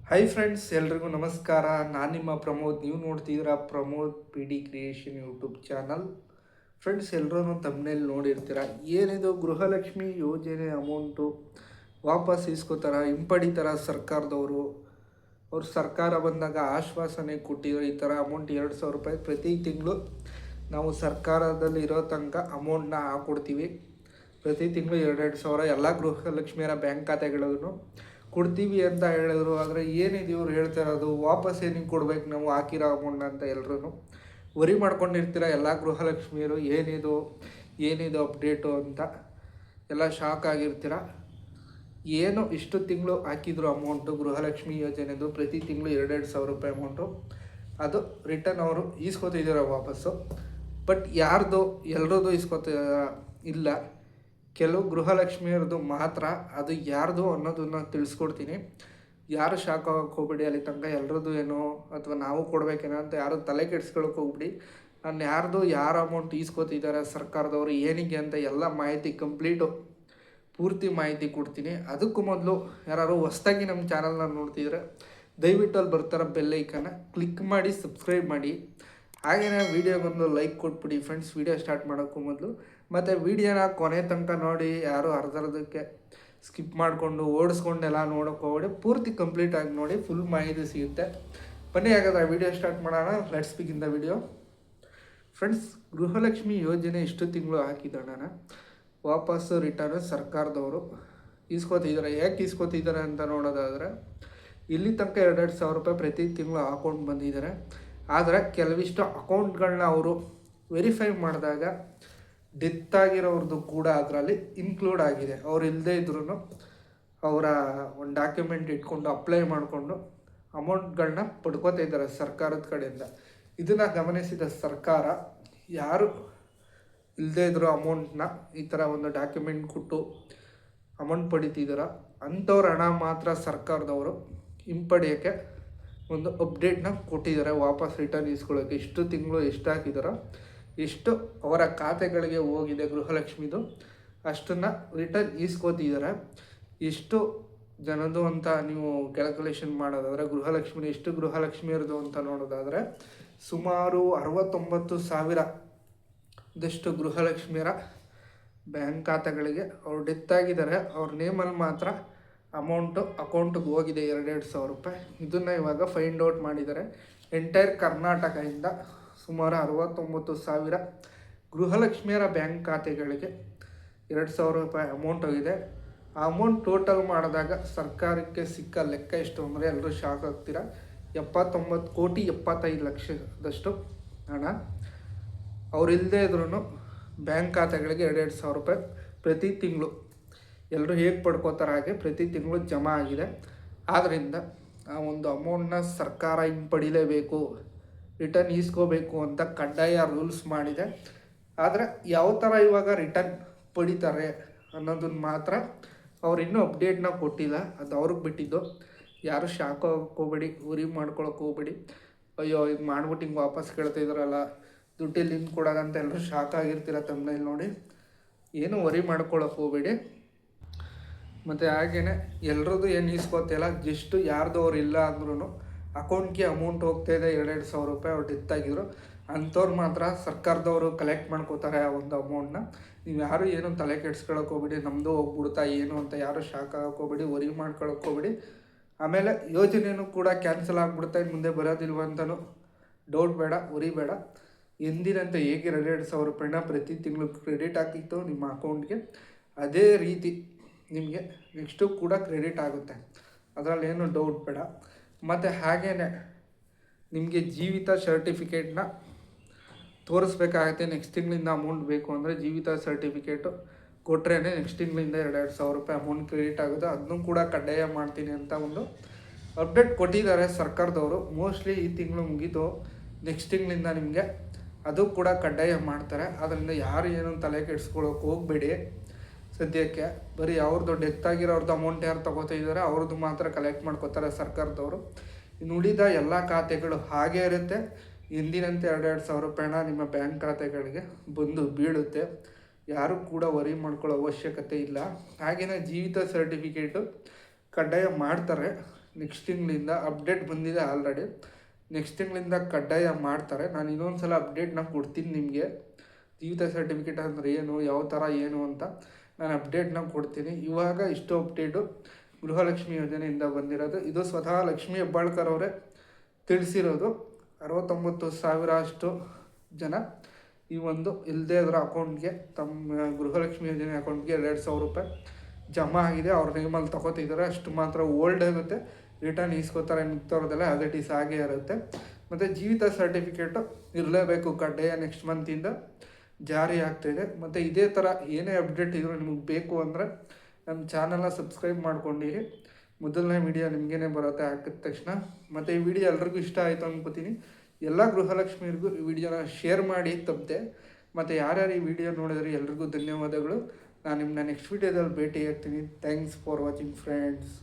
Hi friends, ಎಲ್ರಿಗೂ ನಮಸ್ಕಾರ. ನಾನು ನಿಮ್ಮ ಪ್ರಮೋದ್. ನೀವು ನೋಡ್ತಿದ್ದೀರಾ Pramod P D creation YouTube channel. Friends, ಎಲ್ಲರೂ ತಮ್ಮನೇಲಿ ನೋಡಿರ್ತೀರ. ಏನಿದು ಗೃಹಲಕ್ಷ್ಮಿ ಯೋಜನೆ ಅಮೌಂಟು ವಾಪಸ್ ಇಸ್ಕೋತಾರ, ಹಿಂಪಡಿತಾರ ಸರ್ಕಾರದವರು. ಅವ್ರು ಸರ್ಕಾರ ಬಂದಾಗ ಆಶ್ವಾಸನೆ ಕೊಟ್ಟಿದ್ರು, ಈ ಥರ ಅಮೌಂಟ್ 2,000 ರೂಪಾಯಿ ಪ್ರತಿ ತಿಂಗಳು ನಾವು ಸರ್ಕಾರದಲ್ಲಿ ಇರೋ ತನಕ ಅಮೌಂಟ್ನ ಹಾಕ್ಕೊಡ್ತೀವಿ. ಪ್ರತಿ ತಿಂಗಳು 2,000 ಎಲ್ಲ ಗೃಹಲಕ್ಷ್ಮಿಯರ ಬ್ಯಾಂಕ್ ಖಾತೆಗಳಿಗೂ ಕೊಡ್ತೀವಿ ಅಂತ ಹೇಳಿದ್ರು. ಆದರೆ ಏನಿದೆ ಇವ್ರು ಹೇಳ್ತಾ ಇರೋದು, ವಾಪಸ್ ಏನಿಗೆ ಕೊಡ್ಬೇಕು ನಾವು ಹಾಕಿರೋ ಅಮೌಂಟ್ ಅಂತ ಎಲ್ಲರೂ ವರಿ ಮಾಡ್ಕೊಂಡಿರ್ತೀರ ಎಲ್ಲ ಗೃಹಲಕ್ಷ್ಮಿಯರು. ಏನಿದು ಅಪ್ಡೇಟು ಅಂತ ಎಲ್ಲ ಶಾಕ್ ಆಗಿರ್ತೀರ. ಏನು ಇಷ್ಟು ತಿಂಗಳು ಹಾಕಿದ್ರು ಅಮೌಂಟು ಗೃಹಲಕ್ಷ್ಮಿ ಯೋಜನೆದು, ಪ್ರತಿ ತಿಂಗಳು 2,000 ರೂಪಾಯಿ ಅಮೌಂಟು, ಅದು ರಿಟರ್ನ್ ಅವರು ಈಸ್ಕೊತಿದ್ದಾರೆ ವಾಪಸ್ಸು. ಬಟ್ ಯಾರ್ದು ಎಲ್ರದ್ದು ಇಲ್ಲ, ಕೆಲವು ಗೃಹಲಕ್ಷ್ಮಿಯರದು ಮಾತ್ರ. ಅದು ಯಾರ್ದು ಅನ್ನೋದನ್ನು ತಿಳಿಸ್ಕೊಡ್ತೀನಿ. ಯಾರು ಶಾಕ್ ಆಗೋಕ್ಕೆ ಹೋಗ್ಬಿಡಿ. ಅಲ್ಲಿ ತನಕ ಎಲ್ರದ್ದು ಏನೋ ಅಥವಾ ನಾವು ಕೊಡಬೇಕೇನೋ ಅಂತ ಯಾರು ತಲೆ ಕೆಡ್ಸ್ಕೊಳಕ್ಕೆ ಹೋಗ್ಬಿಡಿ. ನಾನು ಯಾರು ಅಮೌಂಟ್ ಈಸ್ಕೊತಿದ್ದಾರೆ ಸರ್ಕಾರದವರು, ಏನಿಗೆ ಅಂತ ಎಲ್ಲ ಮಾಹಿತಿ ಪೂರ್ತಿ ಮಾಹಿತಿ ಕೊಡ್ತೀನಿ. ಅದಕ್ಕೂ ಮೊದಲು ಯಾರು ಹೊಸ್ದಾಗಿ ನಮ್ಮ ಚಾನಲ್ನ ನೋಡ್ತಿದ್ರೆ ದಯವಿಟ್ಟು ಅಲ್ಲಿ ಬರ್ತಾರ ಬೆಲ್ ಐಕನ್ನ ಕ್ಲಿಕ್ ಮಾಡಿ ಸಬ್ಸ್ಕ್ರೈಬ್ ಮಾಡಿ. ಹಾಗೆಯೇ ವೀಡಿಯೋಗೊಂದು ಲೈಕ್ ಕೊಟ್ಬಿಡಿ ಫ್ರೆಂಡ್ಸ್, ವೀಡಿಯೋ ಸ್ಟಾರ್ಟ್ ಮಾಡೋಕ್ಕೂ ಮೊದಲು. ಮತ್ತು ವೀಡಿಯೋನ ಕೊನೆ ತನಕ ನೋಡಿ, ಯಾರು ಅರ್ಧಕ್ಕೆ ಸ್ಕಿಪ್ ಮಾಡಿಕೊಂಡು ಓಡಿಸ್ಕೊಂಡೆಲ್ಲ ನೋಡೋಕೆ ಹೋಗ್ಬೇಡಿ. ಪೂರ್ತಿ ಕಂಪ್ಲೀಟಾಗಿ ನೋಡಿ, ಫುಲ್ ಮಾಹಿತಿ ಸಿಗುತ್ತೆ. ಬನ್ನಿ ಹಾಗಾದ್ರೆ ವೀಡಿಯೋ ಸ್ಟಾರ್ಟ್ ಮಾಡೋಣ. Let's begin the video. Friends, Gruhalakshmi ಯೋಜನೆ ಇಷ್ಟು ತಿಂಗಳು ಹಾಕಿದ್ದಣ್ಣ ವಾಪಸ್ಸು ರಿಟರ್ನ್ ಸರ್ಕಾರದವರು ಈಸ್ಕೊತಿದ್ದಾರೆ. ಯಾಕೆ ಈಸ್ಕೊತಿದ್ದಾರೆ ಅಂತ ನೋಡೋದಾದರೆ, ಇಲ್ಲಿ ತನಕ 2,000 ರೂಪಾಯಿ ಪ್ರತಿ ತಿಂಗಳು ಹಾಕೊಂಡು ಬಂದಿದ್ದಾರೆ. ಆದರೆ ಕೆಲವಿಷ್ಟು ಅಕೌಂಟ್ಗಳನ್ನ ಅವರು ವೆರಿಫೈ ಮಾಡಿದಾಗ ಡೆತ್ ಆಗಿರೋರ್ದು ಕೂಡ ಅದರಲ್ಲಿ ಇನ್ಕ್ಲೂಡ್ ಆಗಿದೆ. ಅವ್ರು ಇಲ್ಲದೇ ಇದ್ರೂ ಅವರ ಒಂದು ಡಾಕ್ಯುಮೆಂಟ್ ಇಟ್ಕೊಂಡು ಅಪ್ಲೈ ಮಾಡಿಕೊಂಡು ಅಮೌಂಟ್ಗಳನ್ನ ಪಡ್ಕೋತಾ ಇದ್ದಾರೆ ಸರ್ಕಾರದ ಕಡೆಯಿಂದ. ಇದನ್ನು ಗಮನಿಸಿದ ಸರ್ಕಾರ, ಯಾರು ಇಲ್ಲದೇ ಇದ್ರೂ ಅಮೌಂಟ್ನ ಈ ಥರ ಒಂದು ಡಾಕ್ಯುಮೆಂಟ್ ಕೊಟ್ಟು ಅಮೌಂಟ್ ಪಡಿತಿದ್ದಾರ ಅಂಥವ್ರ ಹಣ ಮಾತ್ರ ಸರ್ಕಾರದವರು ಹಿಂಪಡೆಯೋಕ್ಕೆ ಒಂದು ಅಪ್ಡೇಟ್ನ ಕೊಟ್ಟಿದ್ದಾರೆ. ವಾಪಸ್ ರಿಟರ್ನ್ ಈಸ್ಕೊಳ್ಳೋಕ್ಕೆ ಇಷ್ಟು ತಿಂಗಳು ಎಷ್ಟು ಹಾಕಿದಾರೋ, ಎಷ್ಟು ಅವರ ಖಾತೆಗಳಿಗೆ ಹೋಗಿದೆ ಗೃಹಲಕ್ಷ್ಮಿದು, ಅಷ್ಟನ್ನು ರಿಟರ್ನ್ ಈಸ್ಕೋತಿದ್ದಾರೆ. ಎಷ್ಟು ಜನದ್ದು ಅಂತ ನೀವು ಕ್ಯಾಲ್ಕುಲೇಷನ್ ಮಾಡೋದಾದರೆ, ಎಷ್ಟು ಗೃಹಲಕ್ಷ್ಮಿಯರದು ಅಂತ ನೋಡೋದಾದರೆ, ಸುಮಾರು 69,000 ಗೃಹಲಕ್ಷ್ಮಿಯರ ಬ್ಯಾಂಕ್ ಖಾತೆಗಳಿಗೆ ಅವ್ರು ಡೆತ್ ಆಗಿದ್ದಾರೆ. ಅವ್ರ ನೇಮಲ್ಲಿ ಮಾತ್ರ ಅಮೌಂಟು ಅಕೌಂಟಿಗೆ ಹೋಗಿದೆ 2,000 ರೂಪಾಯಿ. ಇದನ್ನು ಇವಾಗ ಫೈಂಡ್ ಔಟ್ ಮಾಡಿದ್ದಾರೆ. ಎಂಟೈರ್ ಕರ್ನಾಟಕದಿಂದ ಸುಮಾರು 69,000 ಗೃಹಲಕ್ಷ್ಮಿಯರ ಬ್ಯಾಂಕ್ ಖಾತೆಗಳಿಗೆ 2,000 ರೂಪಾಯಿ ಅಮೌಂಟ್ ಹೋಗಿದೆ. ಆ ಅಮೌಂಟ್ ಟೋಟಲ್ ಮಾಡಿದಾಗ ಸರ್ಕಾರಕ್ಕೆ ಸಿಕ್ಕ ಲೆಕ್ಕ ಎಷ್ಟು ಅಂದರೆ ಎಲ್ಲರೂ ಶಾಕ್ ಆಗ್ತೀರ. 79,75,00,000 ಹಣ ಅವರಿಲ್ಲದೆ ಇದ್ರೂ ಬ್ಯಾಂಕ್ ಖಾತೆಗಳಿಗೆ 2,000 ರೂಪಾಯಿ ಪ್ರತಿ ತಿಂಗಳು ಎಲ್ಲರೂ ಹೇಗೆ ಪಡ್ಕೋತಾರೆ ಹಾಗೆ ಪ್ರತಿ ತಿಂಗಳು ಜಮಾ ಆಗಿದೆ. ಆದ್ದರಿಂದ ಆ ಒಂದು ಅಮೌಂಟ್ನ ಸರ್ಕಾರ ಹಿಂಪಡಿಲೇಬೇಕು, ರಿಟರ್ನ್ ಈಸ್ಕೋಬೇಕು ಅಂತ ಕಡ್ಡಾಯ ರೂಲ್ಸ್ ಮಾಡಿದೆ. ಆದರೆ ಯಾವ ಥರ ಇವಾಗ ರಿಟರ್ನ್ ಪಡಿತಾರೆ ಅನ್ನೋದನ್ನ ಮಾತ್ರ ಅವ್ರು ಇನ್ನೂ ಅಪ್ಡೇಟ್ನ ಕೊಟ್ಟಿಲ್ಲ. ಅದು ಅವ್ರಿಗೆ ಬಿಟ್ಟಿದ್ದು. ಯಾರು ಶಾಕ್ ಆಗೋಕ್ಕೆ ಹೋಗ್ಬೇಡಿ, ಉರಿ ಮಾಡ್ಕೊಳಕ್ಕೆ ಹೋಗ್ಬೇಡಿ. ಅಯ್ಯೋ ಈಗ ಮಾಡ್ಬಿಟ್ಟು ಹಿಂಗೆ ವಾಪಸ್ ಕೇಳ್ತಾ ಇದ್ದಾರಲ್ಲ, ದುಡ್ಡಿಲ್ಲಿ ಹಿಂಗೆ ಕೊಡೋದಂತ ಎಲ್ಲರೂ ಶಾಕ್ ಆಗಿರ್ತೀರ ತಮ್ಮನೇಲಿ ನೋಡಿ. ಏನು ವರಿ ಮಾಡ್ಕೊಳಕ್ಕೆ ಹೋಗ್ಬೇಡಿ. ಮತ್ತು ಹಾಗೆಯೇ ಎಲ್ರದ್ದು ಏನು ಈಸ್ಕೊತಿಲ್ಲ, ಜಸ್ಟು ಯಾರ್ದು ಅವ್ರು ಇಲ್ಲ ಅಂದ್ರೂ ಅಕೌಂಟ್ಗೆ ಅಮೌಂಟ್ ಹೋಗ್ತಾಯಿದೆ 2,000 ರೂಪಾಯಿ. ಅವ್ರು ಡೆತ್ ಆಗಿದ್ರು ಅಂಥವ್ರು ಮಾತ್ರ ಸರ್ಕಾರದವರು ಕಲೆಕ್ಟ್ ಮಾಡ್ಕೋತಾರೆ ಆ ಒಂದು ಅಮೌಂಟ್ನ. ನೀವು ಯಾರು ಏನು ತಲೆ ಕೆಡ್ಸ್ಕೊಳಕ್ಕೆ ಹೋಗ್ಬೇಡಿ, ನಮ್ಮದು ಹೋಗ್ಬಿಡ್ತಾ ಏನು ಅಂತ ಯಾರು ಶಾಕ್ ಆಗೋಕ್ಕೆ ಹೋಗ್ಬೇಡಿ, ವರಿ ಮಾಡ್ಕೊಳಕ್ಕೆ ಹೋಗ್ಬೇಡಿ. ಆಮೇಲೆ ಯೋಜನೆಯೂ ಕೂಡ ಕ್ಯಾನ್ಸಲ್ ಆಗಿಬಿಡ್ತಾ, ಮುಂದೆ ಬರೋದಿಲ್ವ ಅಂತಲೂ ಡೌಟ್ ಬೇಡ, ವರಿ ಬೇಡ. ಎಂದಿನಂತೆ ಹೇಗೆ 2,000 ರೂಪಾಯಿನ ಪ್ರತಿ ತಿಂಗಳು ಕ್ರೆಡಿಟ್ ಆಗ್ತಿತ್ತು ನಿಮ್ಮ ಅಕೌಂಟ್ಗೆ, ಅದೇ ರೀತಿ ನಿಮಗೆ ನೆಕ್ಸ್ಟು ಕೂಡ ಕ್ರೆಡಿಟ್ ಆಗುತ್ತೆ. ಅದರಲ್ಲಿ ಏನು ಡೌಟ್ ಬೇಡ. ಮತ್ತು ಹಾಗೆಯೇ ನಿಮಗೆ ಜೀವಿತ ಸರ್ಟಿಫಿಕೇಟ್ನ ತೋರಿಸ್ಬೇಕಾಗತ್ತೆ. ನೆಕ್ಸ್ಟ್ ತಿಂಗಳಿಂದ ಅಮೌಂಟ್ ಬೇಕು ಅಂದರೆ ಜೀವಿತ ಸರ್ಟಿಫಿಕೇಟು ಕೊಟ್ಟರೆ ನೆಕ್ಸ್ಟ್ ತಿಂಗಳಿಂದ 2,000 ರೂಪಾಯಿ ಅಮೌಂಟ್ ಕ್ರೆಡಿಟ್ ಆಗುತ್ತೆ. ಅದನ್ನೂ ಕೂಡ ಕಡ್ಡಾಯ ಮಾಡ್ತೀನಿ ಅಂತ ಒಂದು ಅಪ್ಡೇಟ್ ಕೊಟ್ಟಿದ್ದಾರೆ ಸರ್ಕಾರದವರು. ಮೋಸ್ಟ್ಲಿ ಈ ತಿಂಗಳು ಮುಗಿದು ನೆಕ್ಸ್ಟ್ ತಿಂಗಳಿಂದ ನಿಮಗೆ ಅದು ಕೂಡ ಕಡ್ಡಾಯ ಮಾಡ್ತಾರೆ. ಅದರಿಂದ ಯಾರು ಏನು ತಲೆ ಕೆಡಿಸ್ಕೊಳ್ಳೋಕೆ ಹೋಗಬೇಡಿ. ಸದ್ಯಕ್ಕೆ ಬರೀ ಅವ್ರದ್ದು ಡೆತ್ ಆಗಿರೋರ್ದು ಅಮೌಂಟ್ ಯಾರು ತೊಗೋತಾ ಇದ್ದಾರೆ ಅವ್ರದ್ದು ಮಾತ್ರ ಕಲೆಕ್ಟ್ ಮಾಡ್ಕೋತಾರೆ ಸರ್ಕಾರದವರು. ಇನ್ನು ಉಳಿದ ಎಲ್ಲ ಖಾತೆಗಳು ಹಾಗೇ ಇರುತ್ತೆ. ಎಂದಿನಂತೆ 2,000 ರೂಪಾಯಿನ ನಿಮ್ಮ ಬ್ಯಾಂಕ್ ಖಾತೆಗಳಿಗೆ ಬಂದು ಬೀಳುತ್ತೆ. ಯಾರು ಕೂಡ ವರಿ ಮಾಡ್ಕೊಳ್ಳೋ ಅವಶ್ಯಕತೆ ಇಲ್ಲ. ಹಾಗೆಯೇ ಜೀವಿತ ಸರ್ಟಿಫಿಕೇಟು ಕಡ್ಡಾಯ ಮಾಡ್ತಾರೆ. ನೆಕ್ಸ್ಟ್ ತಿಂಗಳಿಂದ ಅಪ್ಡೇಟ್ ಬಂದಿದೆ ಆಲ್ರೆಡಿ. ನೆಕ್ಸ್ಟ್ ತಿಂಗಳಿಂದ ಕಡ್ಡಾಯ ಮಾಡ್ತಾರೆ. ನಾನು ಇನ್ನೊಂದು ಸಲ ಅಪ್ಡೇಟ್ನ ಕೊಡ್ತೀನಿ ನಿಮಗೆ. ಜೀವಿತ ಸರ್ಟಿಫಿಕೇಟ್ ಅಂದರೆ ಏನು, ಯಾವ ಥರ ಏನು ಅಂತ ನಾನು ಅಪ್ಡೇಟ್ನ ಕೊಡ್ತೀನಿ. ಇವಾಗ ಇಷ್ಟು ಅಪ್ಡೇಟು ಗೃಹಲಕ್ಷ್ಮಿ ಯೋಜನೆಯಿಂದ ಬಂದಿರೋದು. ಇದು ಸ್ವತಃ ಲಕ್ಷ್ಮೀ ಹೆಬ್ಬಾಳ್ಕರ್ ಅವರೇ ತಿಳಿಸಿರೋದು. 69,000 ಅಷ್ಟು ಜನ ಈ ಒಂದು ಇಲ್ಲದೇ ಅದರ ಅಕೌಂಟ್ಗೆ, ತಮ್ಮ ಗೃಹಲಕ್ಷ್ಮಿ ಯೋಜನೆ ಅಕೌಂಟ್ಗೆ 2,000 ರೂಪಾಯಿ ಜಮಾ ಆಗಿದೆ. ಅವ್ರ ನೇಮಲ್ಲಿ ತೊಗೋತಿದ್ದಾರೆ. ಅಷ್ಟು ಮಾತ್ರ ಓಲ್ಡ್ ಆಗುತ್ತೆ, ರಿಟರ್ನ್ ಇಸ್ಕೋತಾರೆ. ಮಿಕ್ತವ್ರದೆಲ್ಲ ಆ್ಯಸ್ ಇಟ್ ಈಸ್ ಹಾಗೇ ಇರುತ್ತೆ. ಮತ್ತು ಜೀವಿತ ಸರ್ಟಿಫಿಕೇಟು ಇರಲೇಬೇಕು, ಕಡ್ಡಾಯ ನೆಕ್ಸ್ಟ್ ಮಂತಿಂದ ಜಾರಿ ಆಗ್ತಾಯಿದೆ. ಮತ್ತು ಇದೇ ಥರ ಏನೇ ಅಪ್ಡೇಟ್ ಇದ್ರೂ ನಿಮಗೆ ಬೇಕು ಅಂದರೆ ನಮ್ಮ ಚಾನಲ್ನ ಸಬ್ಸ್ಕ್ರೈಬ್ ಮಾಡ್ಕೊಂಡಿರಿ. ಮೊದಲನೇ ವಿಡಿಯೋ ನಿಮಗೇನೆ ಬರುತ್ತೆ ಹಾಕಿದ ತಕ್ಷಣ. ಮತ್ತು ಈ ವಿಡಿಯೋ ಎಲ್ರಿಗೂ ಇಷ್ಟ ಆಯಿತು ಅನ್ಕೋತೀನಿ. ಎಲ್ಲ ಗೃಹಲಕ್ಷ್ಮಿಯರಿಗೂ ಈ ವಿಡಿಯೋನ ಶೇರ್ ಮಾಡಿ ತಪ್ಪದೆ. ಮತ್ತು ಯಾರ್ಯಾರು ಈ ವಿಡಿಯೋ ನೋಡಿದ್ರೆ ಎಲ್ರಿಗೂ ಧನ್ಯವಾದಗಳು. ನಾನು ನಿಮ್ಮನ್ನ ನೆಕ್ಸ್ಟ್ ವಿಡಿಯೋದಲ್ಲಿ ಭೇಟಿ ಆಗ್ತೀನಿ. Thanks for watching friends.